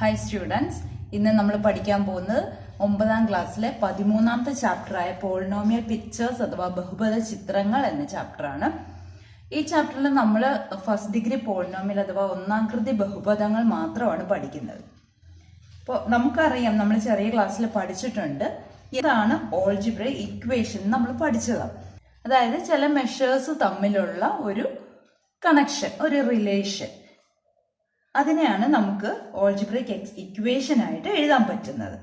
Hi students, ഇന്ന് നമ്മൾ പഠിക്കാൻ പോകുന്നത് 9ാം ക്ലാസ്സിലെ 13ാമത്തെ ചാപ്റ്ററായ പോളിനോമിയൽ പിക്ചേഴ്സ് അഥവാ ബഹുപദ ചിത്രങ്ങൾ എന്ന ചാപ്റ്ററാണ്. ഈ ചാപ്റ്ററിൽ നമ്മൾ ഫസ്റ്റ് ഡിഗ്രി പോളിനോമിയൽ അഥവാ ഒന്നാംകൃതി ബഹുപദങ്ങൾ മാത്രമാണ് പഠിക്കുന്നത്. അപ്പോൾ നമുക്കറിയാം, നമ്മൾ ചെറിയ ക്ലാസ്സിൽ പഠിച്ചിട്ടുണ്ട്, ഇതാണ് ഓൾജിബ്രൈക് ഇക്വേഷൻ നമ്മൾ പഠിച്ചതാണ്. അതായത് ചില മെഷേഴ്സ് തമ്മിലുള്ള ഒരു കണക്ഷൻ, ഒരു റിലേഷൻ, അതിനെയാണ് നമുക്ക് ഓൾജിബ്രൈക് ഇക്വേഷൻ ആയിട്ട് എഴുതാൻ പറ്റുന്നത്.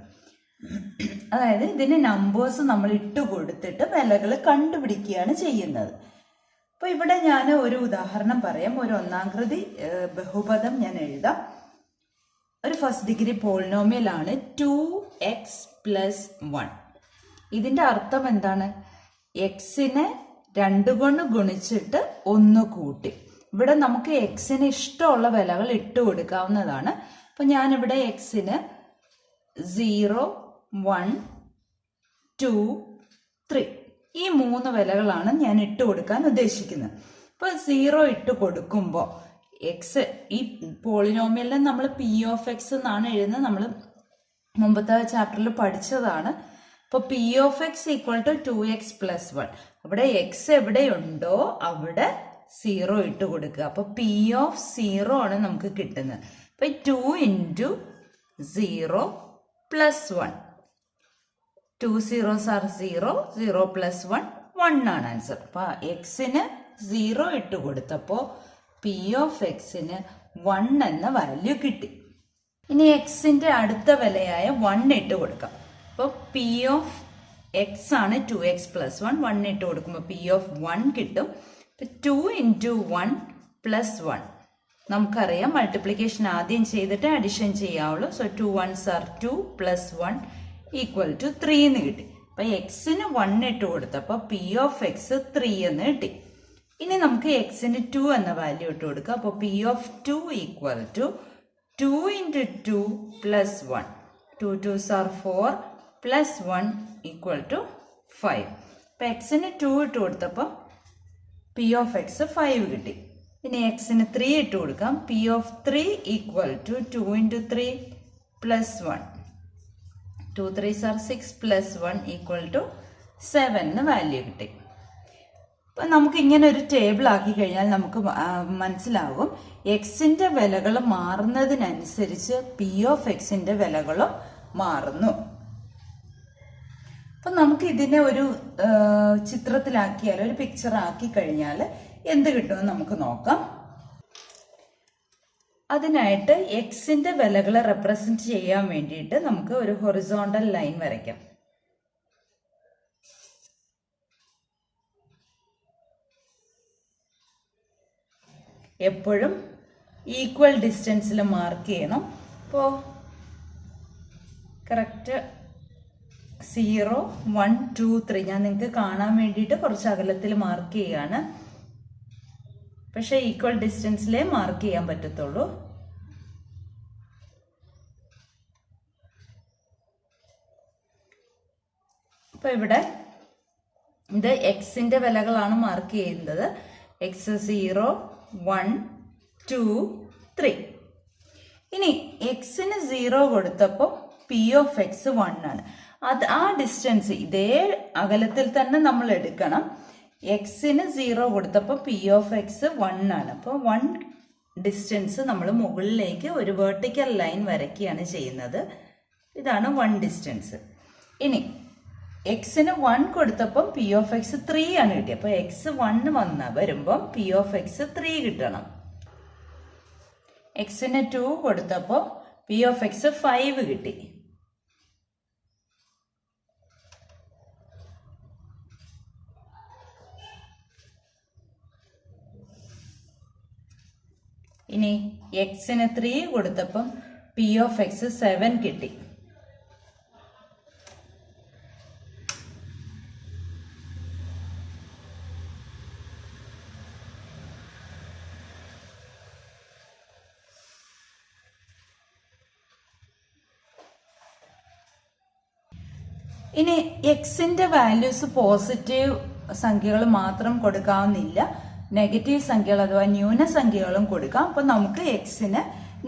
അതായത് ഇതിന് നമ്പേഴ്സ് നമ്മൾ ഇട്ട് കൊടുത്തിട്ട് വിലകൾ കണ്ടുപിടിക്കുകയാണ് ചെയ്യുന്നത്. അപ്പൊ ഇവിടെ ഞാൻ ഒരു ഉദാഹരണം പറയാം. ഒരു ഒന്നാംകൃതി ബഹുപദം ഞാൻ എഴുതാം. ഒരു ഫസ്റ്റ് ഡിഗ്രി പോളിനോമിയൽ ആണ് 2x + 1. ഇതിന്റെ അർത്ഥം എന്താണ്? എക്സിനെ 2 കൊണ്ട് ഗുണിച്ചിട്ട് 1 കൂട്ടി. ഇവിടെ നമുക്ക് എക്സിന് ഇഷ്ടമുള്ള വിലകൾ ഇട്ട് കൊടുക്കാവുന്നതാണ്. അപ്പൊ ഞാനിവിടെ എക്സിന് 0, 1, 2, 3 ഈ 3 വിലകളാണ് ഞാൻ ഇട്ട് കൊടുക്കാൻ ഉദ്ദേശിക്കുന്നത്. അപ്പൊ 0 ഇട്ട് കൊടുക്കുമ്പോൾ എക്സ്, ഈ പോളിനോമിയലിനെ നമ്മൾ p(x) എന്നാണ് എഴുതുന്നത്. നമ്മൾ മുമ്പത്തെ ചാപ്റ്ററിൽ പഠിച്ചതാണ്. അപ്പൊ p(x) = 2x + 1. അവിടെ എക്സ് എവിടെയുണ്ടോ അവിടെ 0 ഇട്ട് കൊടുക്കുക. അപ്പൊ p(0) ആണ് നമുക്ക് കിട്ടുന്നത്. അപ്പൊ 2 × 0 + 1. 2 zeros are 0, 0 + 1, 1 ആണ് ആൻസർ. അപ്പൊ എക്സിന് 0 ഇട്ട് കൊടുത്തപ്പോ p(x)ന് 1 എന്ന വാല്യൂ കിട്ടി. ഇനി എക്സിന്റെ അടുത്ത വിലയായ 1 ഇട്ട് കൊടുക്കാം. അപ്പൊ p(x) ആണ് 2x + 1. 1 ഇട്ട് കൊടുക്കുമ്പോൾ p(1) കിട്ടും. 2 × 1 + 1 നമുക്കറിയാം, മൾട്ടിപ്ലിക്കേഷൻ ആദ്യം ചെയ്തിട്ട് അഡിഷൻ ചെയ്യാവുള്ളൂ. സോ 2 1s are 2 + 1 = 3 എന്ന് കിട്ടി. അപ്പൊ എക്സിന് 1 ഇട്ട് കൊടുത്തപ്പോൾ p(x) 3 എന്ന് കിട്ടി. ഇനി നമുക്ക് എക്സിന് 2 എന്ന വാല്യൂ ഇട്ട് കൊടുക്കാം. അപ്പോൾ p(2) = 2 × 2 + 1. 2 2s are 4 + 1 = 5. അപ്പൊ എക്സിന് 2 ഇട്ട് കൊടുത്തപ്പോൾ p(x) 5 കിട്ടി. ഇനി എക്സിന് 3 ഇട്ട് കൊടുക്കാം. p(3) = 2 × 3 + 1. 2 3s are 6 + 1 = 7 എന്ന് വാല്യൂ കിട്ടി. അപ്പൊ നമുക്ക് ഇങ്ങനെ ഒരു ടേബിൾ ആക്കി കഴിഞ്ഞാൽ നമുക്ക് മനസ്സിലാകും എക്സിന്റെ വിലകൾ മാറുന്നതിനനുസരിച്ച് p(x)ന്റെ വിലകളും മാറുന്നു. അപ്പൊ നമുക്ക് ഇതിനെ ഒരു ചിത്രത്തിലാക്കിയാൽ, ഒരു പിക്ചർ ആക്കി കഴിഞ്ഞാൽ എന്ത് കിട്ടുമെന്ന് നമുക്ക് നോക്കാം. അതിനായിട്ട് എക്സിന്റെ വിലകളെ റെപ്രസെന്റ് ചെയ്യാൻ വേണ്ടിയിട്ട് നമുക്ക് ഒരു ഹൊറിസോണ്ടൽ ലൈൻ വരയ്ക്കാം. എപ്പോഴും ഈക്വൽ ഡിസ്റ്റൻസിൽ മാർക്ക് ചെയ്യണം. അപ്പോൾ കറക്റ്റ് 0 1 2 3 ഞാൻ നിങ്ങൾക്ക് കാണാൻ വേണ്ടിയിട്ട് കുറച്ച് അകലത്തിൽ മാർക്ക് ചെയ്യാണ്. പക്ഷെ ഈക്വൽ ഡിസ്റ്റൻസിലേ മാർക്ക് ചെയ്യാൻ പറ്റത്തുള്ളൂ. അപ്പൊ ഇവിടെ ഇത് എക്സിന്റെ വിലകളാണ് മാർക്ക് ചെയ്യുന്നത്. എക്സ് 0 1 2 3. ഇനി എക്സിന് 0 കൊടുത്തപ്പോൾ p(x) 1 ആണ്. ആ ഡിസ്റ്റൻസ് ഇതേ അകലത്തിൽ തന്നെ നമ്മൾ എടുക്കണം. എക്സിന് 0 കൊടുത്തപ്പോൾ p(x) 1 ആണ്. അപ്പോൾ 1 ഡിസ്റ്റൻസ് നമ്മൾ മുകളിലേക്ക് ഒരു വെർട്ടിക്കൽ ലൈൻ വരയ്ക്കുകയാണ് ചെയ്യുന്നത്. ഇതാണ് 1 ഡിസ്റ്റൻസ്. ഇനി എക്സിന് 1 കൊടുത്തപ്പോൾ p(x) 3 ആണ് കിട്ടിയത്. അപ്പോൾ x 1 വരുമ്പോൾ p(x) 3 കിട്ടണം. എക്സിന് 2 കൊടുത്തപ്പോൾ p(x) 5 കിട്ടി. ഇനി എക്സിന് 3 കൊടുത്തപ്പം p(x) 7 കിട്ടി. ഇനി എക്സിന്റെ വാല്യൂസ് പോസിറ്റീവ് സംഖ്യകൾ മാത്രം കൊടുക്കാവുന്നില്ല. നെഗറ്റീവ് സംഖ്യകൾ അഥവാ ന്യൂനസംഖ്യകളും കൊടുക്കാം. അപ്പൊ നമുക്ക് എക്സിന്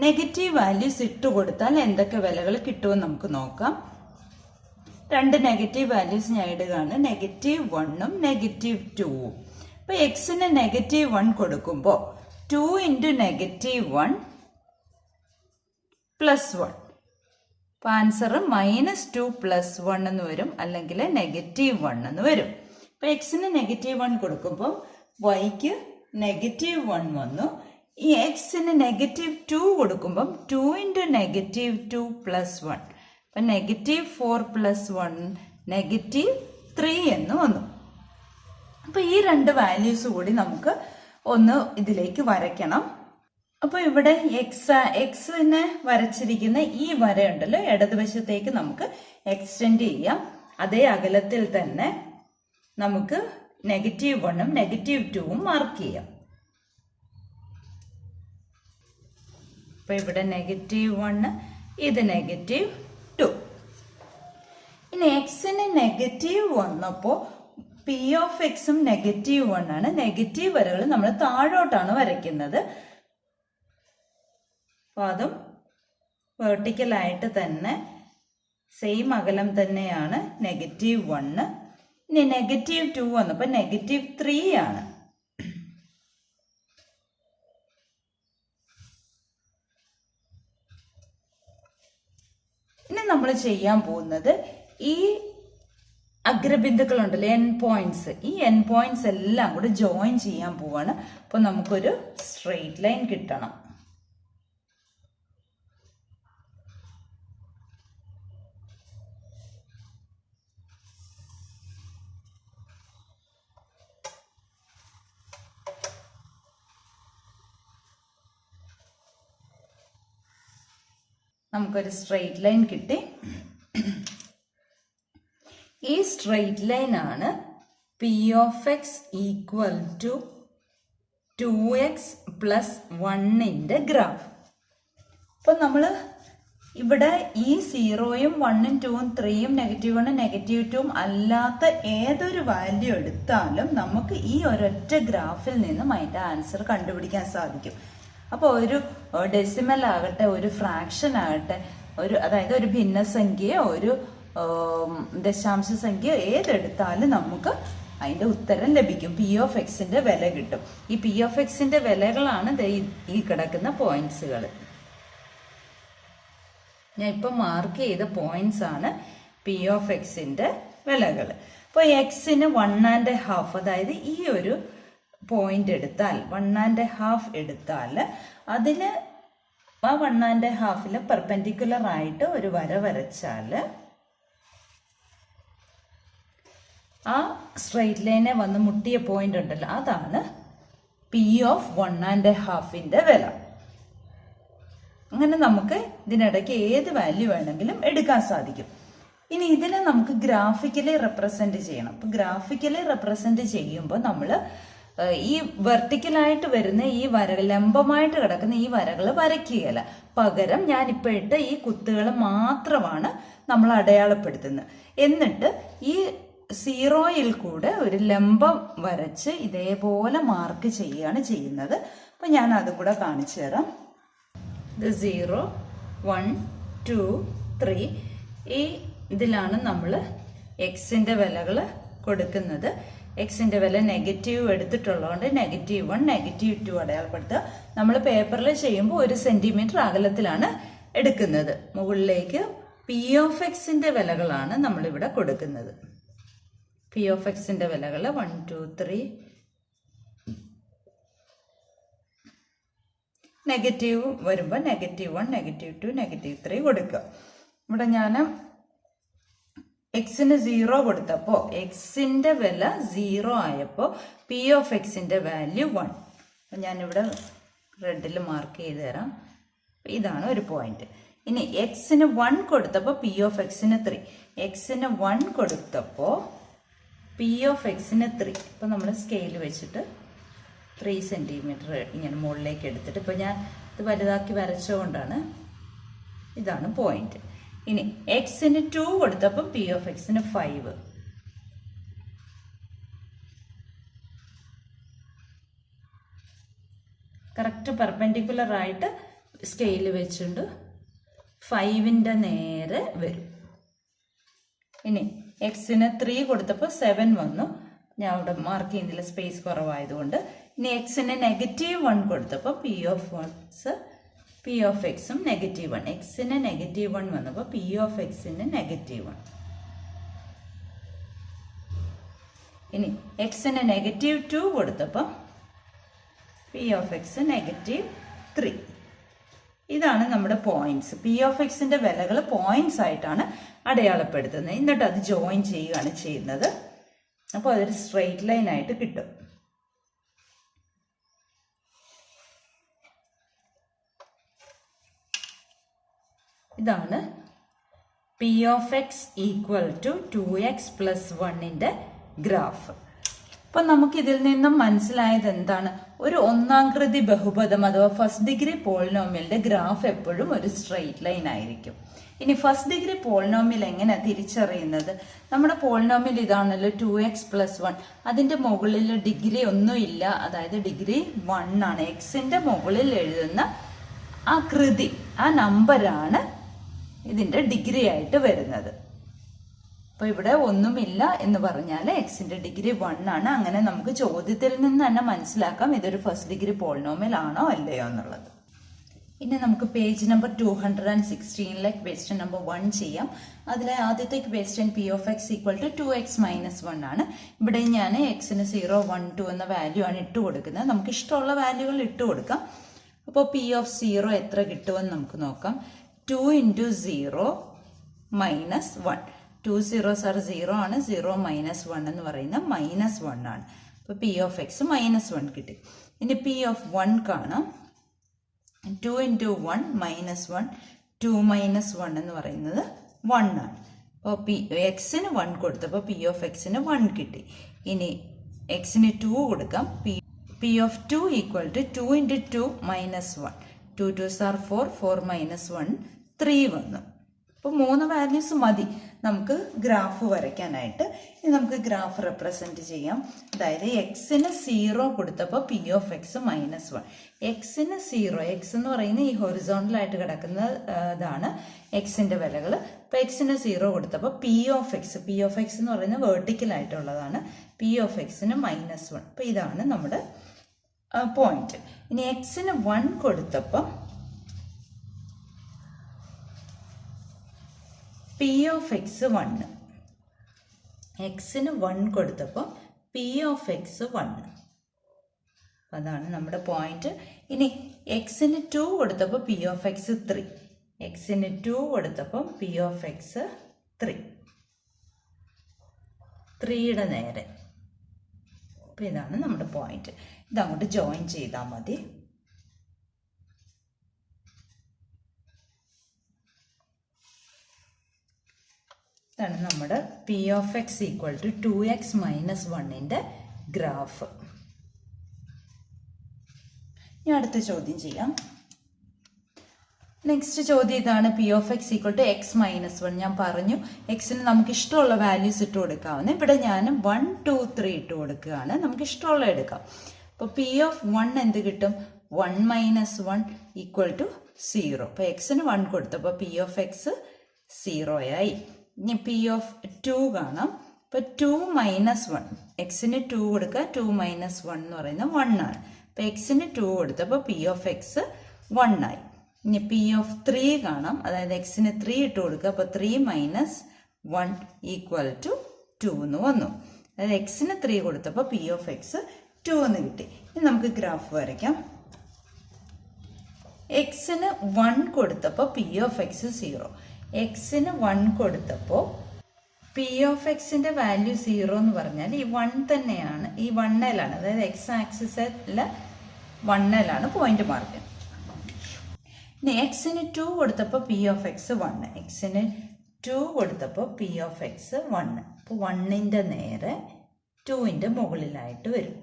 നെഗറ്റീവ് വാല്യൂസ് ഇട്ട് കൊടുത്താൽ എന്തൊക്കെ വിലകൾ കിട്ടുമെന്ന് നമുക്ക് നോക്കാം. 2 നെഗറ്റീവ് വാല്യൂസ് ഞാൻ ഇടുകയാണ്, -1ഉം -2ഉം. അപ്പൊ എക്സിന് -1 കൊടുക്കുമ്പോൾ 2 × -1 +1. അപ്പൊ ആൻസർ -2 + 1 എന്ന് വരും, അല്ലെങ്കിൽ -1 എന്ന് വരും. അപ്പൊ എക്സിന് -1 കൊടുക്കുമ്പോൾ വൈക്ക് -1 വന്നു. ഈ എക്സിന് -2 കൊടുക്കുമ്പോൾ 2 × -2 +1. അപ്പൊ -4 + 1 -3 എന്ന് വന്നു. അപ്പൊ ഈ 2 വാല്യൂസ് കൂടി നമുക്ക് ഒന്ന് ഇതിലേക്ക് വരയ്ക്കണം. അപ്പൊ ഇവിടെ എക്സിനെ വരച്ചിരിക്കുന്ന ഈ വരയുണ്ടല്ലോ, ഇടതുവശത്തേക്ക് നമുക്ക് എക്സ്റ്റെൻഡ് ചെയ്യാം. അതേ അകലത്തിൽ തന്നെ നമുക്ക് -1ഉം -2ഉം മാർക്ക് ചെയ്യാം. അപ്പൊ ഇവിടെ -1, ഇത് -2. ഇനി എക്സിന് നെഗറ്റീവ് വന്നപ്പോ പി ഓഫ് എക്സും -1 ആണ്. നെഗറ്റീവ് വരകൾ നമ്മൾ താഴോട്ടാണ് വരയ്ക്കുന്നത്. അപ്പൊ അതും വെർട്ടിക്കലായിട്ട് തന്നെ സെയിം അകലം തന്നെയാണ് -1. ഇനി -2 വന്നപ്പോ -3 ആണ്. ഇനി നമ്മൾ ചെയ്യാൻ പോകുന്നത് ഈ അഗ്രബിന്ദുക്കൾ ഉണ്ടല്ലോ, എൻ പോയിന്റ്സ്, ഈ എൻ പോയിന്റ്സ് എല്ലാം കൂടെ ജോയിൻ ചെയ്യാൻ പോവാണ്. അപ്പൊ നമുക്കൊരു സ്ട്രെയിറ്റ് ലൈൻ കിട്ടണം. നമുക്കൊരു സ്ട്രെയിറ്റ് ലൈൻ കിട്ടി. ഈ സ്ട്രെയിറ്റ് ലൈൻ ആണ് P of X equal to 2x + 1ന്റെ ഗ്രാഫ്. അപ്പൊ നമ്മൾ ഇവിടെ ഈ 0ഉം 1ഉം 2ഉം 3ഉം -1ഉം -2ഉം അല്ലാത്ത ഏതൊരു വാല്യൂ എടുത്താലും നമുക്ക് ഈ ഒരൊറ്റ ഗ്രാഫിൽ നിന്നും അതിന്റെ ആൻസർ കണ്ടുപിടിക്കാൻ സാധിക്കും. അപ്പോൾ ഒരു ഡെസിമൽ ആകട്ടെ, ഒരു ഫ്രാക്ഷൻ ആകട്ടെ, അതായത് ഒരു ഭിന്നസംഖ്യയോ ഒരു ദശാംശ സംഖ്യ ഏതെടുത്താലും നമുക്ക് അതിന്റെ ഉത്തരം ലഭിക്കും. പി ഓഫ് എക്സിന്റെ വില കിട്ടും. ഈ പി ഓഫ് എക്സിന്റെ വിലകളാണ് ഈ കിടക്കുന്ന പോയിന്റ്സുകൾ. ഞാൻ ഇപ്പൊ മാർക്ക് ചെയ്ത പോയിന്റ്സ് ആണ് പി ഓഫ് എക്സിന്റെ വിലകൾ. അപ്പോൾ എക്സിന് 1.5, അതായത് ഈ ഒരു പോയിന്റ് എടുത്താൽ 1.5 എടുത്താൽ അതിന് ആ 1.5 പെർപെൻഡിക്കുലർ ആയിട്ട് ഒരു വര വരച്ചാൽ ആ സ്ട്രെയിറ്റ് ലൈനെ വന്ന് മുട്ടിയ പോയിന്റ് ഉണ്ടല്ലോ, അതാണ് പി ഓഫ് 1.5ന്റെ വില. അങ്ങനെ നമുക്ക് ഇതിനിടയ്ക്ക് ഏത് വാല്യൂ വേണമെങ്കിലും എടുക്കാൻ സാധിക്കും. ഇനി ഇതിനെ നമുക്ക് ഗ്രാഫിക്കലി റെപ്രസെന്റ് ചെയ്യണം. അപ്പൊ ഗ്രാഫിക്കലി റെപ്രസെന്റ് ചെയ്യുമ്പോൾ നമ്മൾ ഈ വെർട്ടിക്കലായിട്ട് വരുന്ന ഈ വരകൾ, ലംബമായിട്ട് കിടക്കുന്ന ഈ വരകൾ വരയ്ക്കുകയല്ല, പകരം ഞാൻ ഇപ്പോൾ ഇട്ട ഈ കുത്തുകൾ മാത്രമാണ് നമ്മൾ അടയാളപ്പെടുത്തുന്നത്. എന്നിട്ട് ഈ 0യിൽ കൂടെ ഒരു ലംബം വരച്ച് ഇതേപോലെ മാർക്ക് ചെയ്യുകയാണ് ചെയ്യുന്നത്. അപ്പൊ ഞാൻ അതും കൂടെ കാണിച്ചു തരാം. ഇത് 0, 1, 2, 3 ഈ ഇതിലാണ് നമ്മൾ എക്സിന്റെ വിലകൾ കൊടുക്കുന്നത്. എക്സിന്റെ വില നെഗറ്റീവ് എടുത്തിട്ടുള്ളതുകൊണ്ട് -1, -2 അടയാളപ്പെടുത്തുക. നമ്മൾ പേപ്പറിൽ ചെയ്യുമ്പോൾ 1 സെന്റിമീറ്റർ അകലത്തിലാണ് എടുക്കുന്നത്. മുകളിലേക്ക് പി ഓഫ് എക്സിന്റെ വിലകളാണ് നമ്മളിവിടെ കൊടുക്കുന്നത്. പി ഓഫ് എക്സിന്റെ വിലകൾ 1, 2, 3. നെഗറ്റീവ് വരുമ്പോൾ -1, -2, -3 കൊടുക്കുക. ഇവിടെ ഞാൻ എക്സിന് 0 കൊടുത്തപ്പോൾ എക്സിന്റെ വില 0 ആയപ്പോൾ പി ഓഫ് എക്സിന്റെ വാല്യൂ 1. ഞാനിവിടെ റെഡിൽ മാർക്ക് ചെയ്ത് തരാം. ഇതാണ് ഒരു പോയിന്റ്. ഇനി എക്സിന് 1 കൊടുത്തപ്പോൾ പി ഓഫ് എക്സിന് 3. എക്സിന് 1 കൊടുത്തപ്പോൾ പി ഓഫ് എക്സിന് 3. ഇപ്പൊ നമ്മൾ സ്കെയിൽ വെച്ചിട്ട് 3 സെന്റിമീറ്റർ ഇങ്ങനെ മുകളിലേക്ക് എടുത്തിട്ട്, ഇപ്പൊ ഞാൻ ഇത് വലുതാക്കി വരച്ചുകൊണ്ടാണ്. ഇതാണ് പോയിന്റ്. ഇനി എക്സിന് 2 കൊടുത്തപ്പോൾ പി ഓഫ് എക്സിന് 5. കറക്റ്റ് പെർപെൻഡിക്കുലർ ആയിട്ട് സ്കെയിൽ വെച്ചുകൊണ്ട് 5ന്റെ നേരെ വരും. ഇനി എക്സിന് 3 കൊടുത്തപ്പോൾ 7 വന്നു. ഞാൻ അവിടെ മാർക്ക് ചെയ്യുന്നില്ല, സ്പേസ് കുറവായതുകൊണ്ട്. ഇനി എക്സിന് -1 കൊടുത്തപ്പോൾ പി ഓഫ് എക്സും -1. എക്സിന് -1 വന്നപ്പോൾ പി ഓഫ് എക്സിന് -1. ഇനി എക്സിന് -2 കൊടുത്തപ്പോൾ പി ഓഫ് എക്സ് -3. ഇതാണ് നമ്മുടെ പോയിന്റ്സ്. പി ഓഫ് എക്സിന്റെ വിലകൾ പോയിന്റ്സ് ആയിട്ടാണ് അടയാളപ്പെടുത്തുന്നത്. എന്നിട്ട് അത് ജോയിൻ ചെയ്യുകയാണ് ചെയ്യുന്നത്. അപ്പോൾ അതൊരു സ്ട്രെയിറ്റ് ലൈൻ ആയിട്ട് കിട്ടും. ഇതാണ് P of X equal to 2x + 1ന്റെ ഗ്രാഫ്. അപ്പം നമുക്കിതിൽ നിന്നും മനസ്സിലായത് എന്താണ്? ഒരു ഒന്നാംകൃതി ബഹുപദം അഥവാ ഫസ്റ്റ് ഡിഗ്രി പോളിനോമിയലിന്റെ ഗ്രാഫ് എപ്പോഴും ഒരു സ്ട്രെയിറ്റ് ലൈൻ ആയിരിക്കും. ഇനി ഫസ്റ്റ് ഡിഗ്രി പോളിനോമിയൽ എങ്ങനെ തിരിച്ചറിയുന്നത്? നമ്മുടെ പോളിനോമിയൽ ഇതാണല്ലോ 2x + 1. അതിന്റെ മുകളിൽ ഡിഗ്രി ഒന്നും ഇല്ല, അതായത് ഡിഗ്രി 1 ആണ്. എക്സിന്റെ മുകളിൽ എഴുതുന്ന ആ കൃതി, ആ നമ്പറാണ് ഇതിന്റെ ഡിഗ്രി ആയിട്ട് വരുന്നത്. അപ്പൊ ഇവിടെ ഒന്നുമില്ല എന്ന് പറഞ്ഞാൽ എക്സിന്റെ ഡിഗ്രി 1 ആണ്. അങ്ങനെ നമുക്ക് ചോദ്യത്തിൽ നിന്ന് തന്നെ മനസ്സിലാക്കാം ഇതൊരു ഫസ്റ്റ് ഡിഗ്രി പോളിനോമിയൽ ആണോ അല്ലയോ എന്നുള്ളത്. ഇനി നമുക്ക് പേജ് നമ്പർ 216 ക്വസ്റ്റ്യൻ നമ്പർ 1 ചെയ്യാം. അതിലെ ആദ്യത്തെ question P of X equal to 2x - 1 ആണ്. ഇവിടെ ഞാൻ എക്സിന് 0, 1, 2 എന്ന വാല്യൂ ആണ് ഇട്ട് കൊടുക്കുന്നത്. നമുക്ക് ഇഷ്ടമുള്ള വാല്യൂകൾ ഇട്ട് കൊടുക്കാം. അപ്പോൾ പി ഓഫ് 0 എത്ര കിട്ടുമെന്ന് നമുക്ക് നോക്കാം. 2 × 0 - 1. 2 zeros are 0 ആണ്. 0 - 1 എന്ന് പറയുന്നത് -1 ആണ്. അപ്പോൾ പി ഓഫ് എക്സ് -1 കിട്ടി. ഇനി പി ഓഫ് 1 കാണാം. 2 × 1 - 1. 2 - 1 എന്ന് പറയുന്നത് 1 ആണ്. അപ്പോൾ എക്സിന് 1 കൊടുത്തപ്പോൾ പി ഓഫ് എക്സിന് 1 കിട്ടി. ഇനി എക്സിന് 2 കൊടുക്കാം. P of 2 equal to 2 × 2 - 1. 2 2s are 4. 4 - 1 3 വന്നു. അപ്പോൾ 3 വാല്യൂസ് മതി നമുക്ക് ഗ്രാഫ് വരയ്ക്കാനായിട്ട്. ഇനി നമുക്ക് ഗ്രാഫ് റെപ്രസെന്റ് ചെയ്യാം. അതായത് എക്സിന് 0 കൊടുത്തപ്പോൾ പി ഓഫ് എക്സ് -1. എക്സിന് 0, എക്സ് എന്ന് പറയുന്നത് ഈ ഹൊറിസോണ്ടലായിട്ട് കിടക്കുന്ന ഇതാണ് എക്സിന്റെ വിലകൾ. അപ്പോൾ എക്സിന് 0 കൊടുത്തപ്പോൾ പി ഓഫ് എക്സ് എന്ന് പറയുന്നത് വേർട്ടിക്കൽ ആയിട്ടുള്ളതാണ്. പി ഓഫ് എക്സിന് -1. അപ്പോൾ ഇതാണ് നമ്മുടെ പോയിന്റ്. ഇനി എക്സിന് 1 കൊടുത്തപ്പോൾ പി ഓഫ് എക്സ് 1. എക്സിന് 1 കൊടുത്തപ്പോൾ പി ഓഫ് എക്സ് 1. അതാണ് നമ്മുടെ പോയിന്റ്. ഇനി എക്സിന് 2 കൊടുത്തപ്പോൾ പി ഓഫ് എക്സ് 3. എക്സിന് 2 കൊടുത്തപ്പോൾ പി ഓഫ് എക്സ് 3. 3യുടെ നേരെ. അപ്പോൾ ഇതാണ് നമ്മുടെ പോയിന്റ്. ഇതങ്ങോട്ട് ജോയിൻ ചെയ്താൽ മതി. ഇതാണ് നമ്മുടെ P of X equal to 2x - 1ന്റെ ഗ്രാഫ്. ഇനി അടുത്ത ചോദ്യം ചെയ്യാം. നെക്സ്റ്റ് ചോദ്യം ഇതാണ്. P of X equal to x - 1. ഞാൻ പറഞ്ഞു എക്സിന് നമുക്ക് ഇഷ്ടമുള്ള വാല്യൂസ് ഇട്ട് കൊടുക്കാവുന്ന. ഇവിടെ ഞാൻ 1, 2, 3 ഇട്ട് കൊടുക്കുകയാണ്. നമുക്ക് ഇഷ്ടമുള്ള എടുക്കാം. അപ്പോൾ പി ഓഫ് 1 എന്ത് കിട്ടും? 1 - 1 ഈക്വൽ ടു 0. അപ്പോൾ എക്സിന് 1 കൊടുത്തപ്പോൾ പി ഓഫ് എക്സ് 0 ആയി. ഇനി പി ഓഫ് 2 കാണാം. അപ്പോൾ 2 - 1. എക്സിന് 2 കൊടുക്കുക. 2 - 1 എന്ന് പറയുന്നത് 1 ആണ്. അപ്പോൾ എക്സിന് 2 കൊടുത്തപ്പോൾ പി ഓഫ് എക്സ് 1 ആയി. ഇനി പി ഓഫ് 3 കാണാം. അതായത് എക്സിന് 3 ഇട്ട് കൊടുക്കുക. അപ്പോൾ 3 - 1 ഈക്വൽ ടു 2 എന്ന് വന്നു. അതായത് എക്സിന് 3 കൊടുത്തപ്പോൾ പി ഓഫ് എക്സ് 2 എന്ന് കിട്ടി. ഇനി നമുക്ക് ഗ്രാഫ് വരയ്ക്കാം. എക്സിന് 1 കൊടുത്തപ്പോൾ പി ഓഫ് എക്സ് 0. എക്സിന് 1 കൊടുത്തപ്പോൾ പി ഓഫ് എക്സിന്റെ വാല്യൂ 0 എന്ന് പറഞ്ഞാൽ ഈ 1 തന്നെയാണ്. ഈ 1L അതായത് എക്സ് ആക്സിസിൽ 1L പോയിന്റ് മാർക്ക്. ഇനി എക്സിന് 2 കൊടുത്തപ്പോൾ പി ഓഫ് എക്സ് 1. എക്സിന് 2 കൊടുത്തപ്പോൾ പി ഓഫ് എക്സ് 1. അപ്പോൾ 1ന്റെ നേരെ 2ന്റെ മുകളിലായിട്ട് വരും.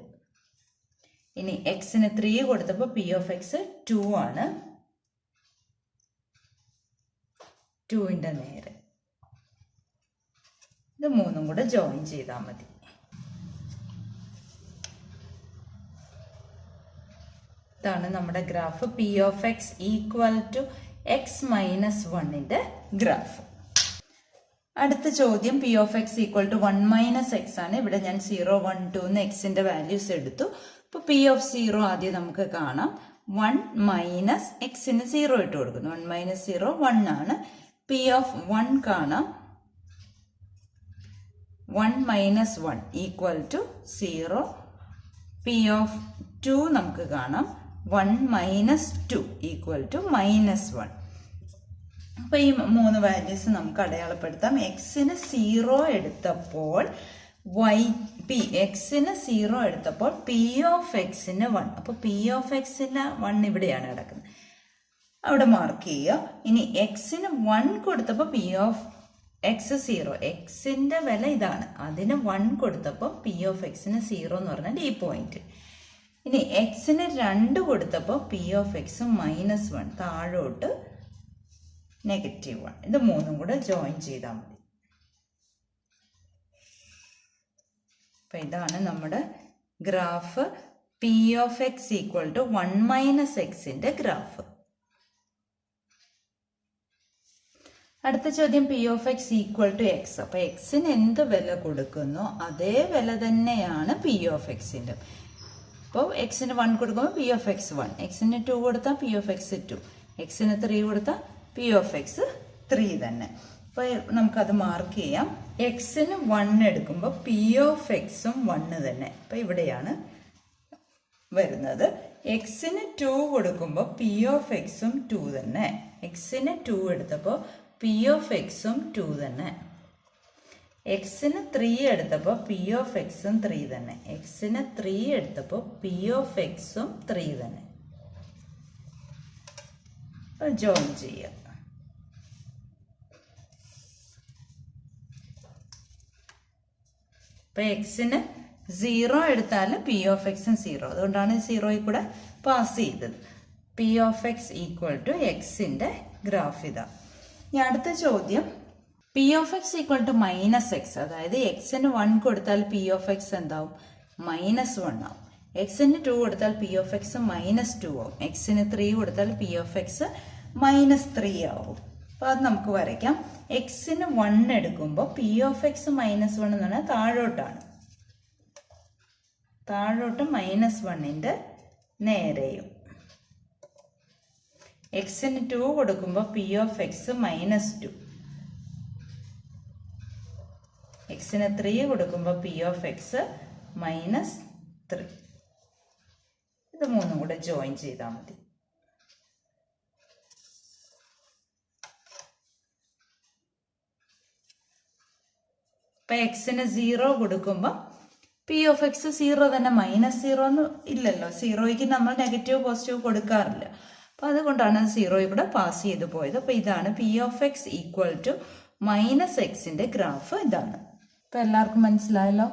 ഇനി എക്സിന് 3 കൊടുത്തപ്പോൾ പി ഓഫ് എക്സ് 2 ആണ്. 2ന്റെ നേരെ. ഇത് 3ഉം കൂടെ ജോയിൻ ചെയ്താൽ മതി. ഇതാണ് നമ്മുടെ graph P of X equal to x minus വണ്ണിന്റെ ഗ്രാഫ്. അടുത്ത ചോദ്യം P of X equal to 1 minus x ആണ്. ഇവിടെ ഞാൻ 0, 1, 2 എന്ന് എക്സിന്റെ വാല്യൂസ് എടുത്തു. അപ്പൊ പി ഓഫ് 0 ആദ്യം നമുക്ക് കാണാം. 1 മൈനസ് എക്സിന് 0 ഇട്ട് കൊടുക്കുന്നു. 1 മൈനസ് 0 1 ആണ്. പി ഓഫ് 1 കാണാം. 1 minus 1 equal to 0. P of 2 നമുക്ക് കാണാം. 1 മൈനസ് 2 ഈക്വൽ ടു -1. അപ്പൊ ഈ 3 വാല്യൂസ് നമുക്ക് അടയാളപ്പെടുത്താം. എക്സിന് 0 എടുത്തപ്പോൾ എക്സിന് 0 എടുത്തപ്പോൾ പി ഓഫ് എക്സിന് 1. അപ്പൊ പി ഓഫ് എക്സിന് 1 ഇവിടെയാണ് കിടക്കുന്നത്, അവിടെ മാർക്ക് ചെയ്യുക. ഇനി എക്സിന് 1 കൊടുത്തപ്പോൾ പി ഓഫ് എക്സ് 0. എക്സിന്റെ വില ഇതാണ്, അതിന് 1 കൊടുത്തപ്പോൾ പി ഓഫ് എക്സിന് 0 എന്ന് പറഞ്ഞാൽ ഈ പോയിന്റ്. ഇനി എക്സിന് 2 കൊടുത്തപ്പോൾ പി ഓഫ് എക്സ് -1, താഴോട്ട് -1. ഇത് 3 കൂടെ ജോയിൻ ചെയ്താൽ മതി. അപ്പൊ ഇതാണ് നമ്മുടെ graph P of X equal to 1 minus എക്സിന്റെ ഗ്രാഫ്. അടുത്ത ചോദ്യം P of X equal to x. അപ്പൊ എക്സിന് എന്ത് വില കൊടുക്കുന്നോ അതേ വില തന്നെയാണ് പി ഓഫ് എക്സിന്റെ. അപ്പോൾ എക്സിന് 1 കൊടുക്കുമ്പോൾ പി ഓഫ് എക്സ് 1, എക്സിന് 2 കൊടുത്താൽ പി ഓഫ് എക്സ് 2, എക്സിന് 3 കൊടുത്താൽ പി ഓഫ് എക്സ് 3 തന്നെ. അപ്പൊ നമുക്കത് മാർക്ക് ചെയ്യാം. എക്സിന് 1 എടുക്കുമ്പോൾ പി ഓഫ് എക്സും 1 തന്നെ. അപ്പൊ ഇവിടെയാണ് വരുന്നത്. എക്സിന് 2 കൊടുക്കുമ്പോൾ പി ഓഫ് എക്സും 2 തന്നെ. എക്സിന് 2 എടുത്തപ്പോൾ പി ഓഫ് എക്സും 2 തന്നെ. എക്സിന് 3 എടുത്തപ്പോൾ പി ഓഫ് എക്സും 3 തന്നെ. എക്സിന് 3 എടുത്തപ്പോൾ പി ഓഫ് എക്സും 3 തന്നെ. ജോയിൻ ചെയ്യുക. ഇപ്പൊ എക്സിന് 0 എടുത്താൽ പി ഓഫ് എക്സും 0, അതുകൊണ്ടാണ് 0യിൽ കൂടെ പാസ് ചെയ്തത്. P of X equal to എക്സിന്റെ ഗ്രാഫ് ഇതാ. ഇനി അടുത്ത ചോദ്യം P of X equal to minus x. അതായത് എക്സിന് 1 കൊടുത്താൽ പി ഓഫ് എക്സ് എന്താവും? -1 ആവും. എക്സിന് 2 കൊടുത്താൽ പി ഓഫ് എക്സ് -2 ആവും. എക്സിന് 3 കൊടുത്താൽ പി ഓഫ് എക്സ് -3 ആവും. അപ്പൊ അത് നമുക്ക് വരയ്ക്കാം. എക്സിന് 1 എടുക്കുമ്പോൾ പി ഓഫ് എക്സ് -1 എന്ന് പറഞ്ഞാൽ താഴോട്ടാണ്, താഴോട്ട് -1ന്റെ നേരെയും. എക്സിന് 2 കൊടുക്കുമ്പോൾ പി ഓഫ് എക്സ് -2, എക്സിന് 3 കൊടുക്കുമ്പോൾ പി ഓഫ് എക്സ് -3. ഇത് 3 കൂടെ ജോയിൻ ചെയ്താൽ മതി. ഇപ്പൊ എക്സിന് 0 കൊടുക്കുമ്പോൾ പി ഓഫ് എക്സ് 0 തന്നെ. -0 എന്ന് ഇല്ലല്ലോ, 0ക്ക് നമ്മൾ നെഗറ്റീവ് പോസിറ്റീവ് കൊടുക്കാറില്ല. അപ്പൊ അതുകൊണ്ടാണ് 0 ഇവിടെ പാസ് ചെയ്ത് പോയത്. അപ്പൊ ഇതാണ് P of X equal to -എക്സിന്റെ ഗ്രാഫ്. ഇതാണ്. ഇപ്പൊ എല്ലാവർക്കും മനസ്സിലായല്ലോ.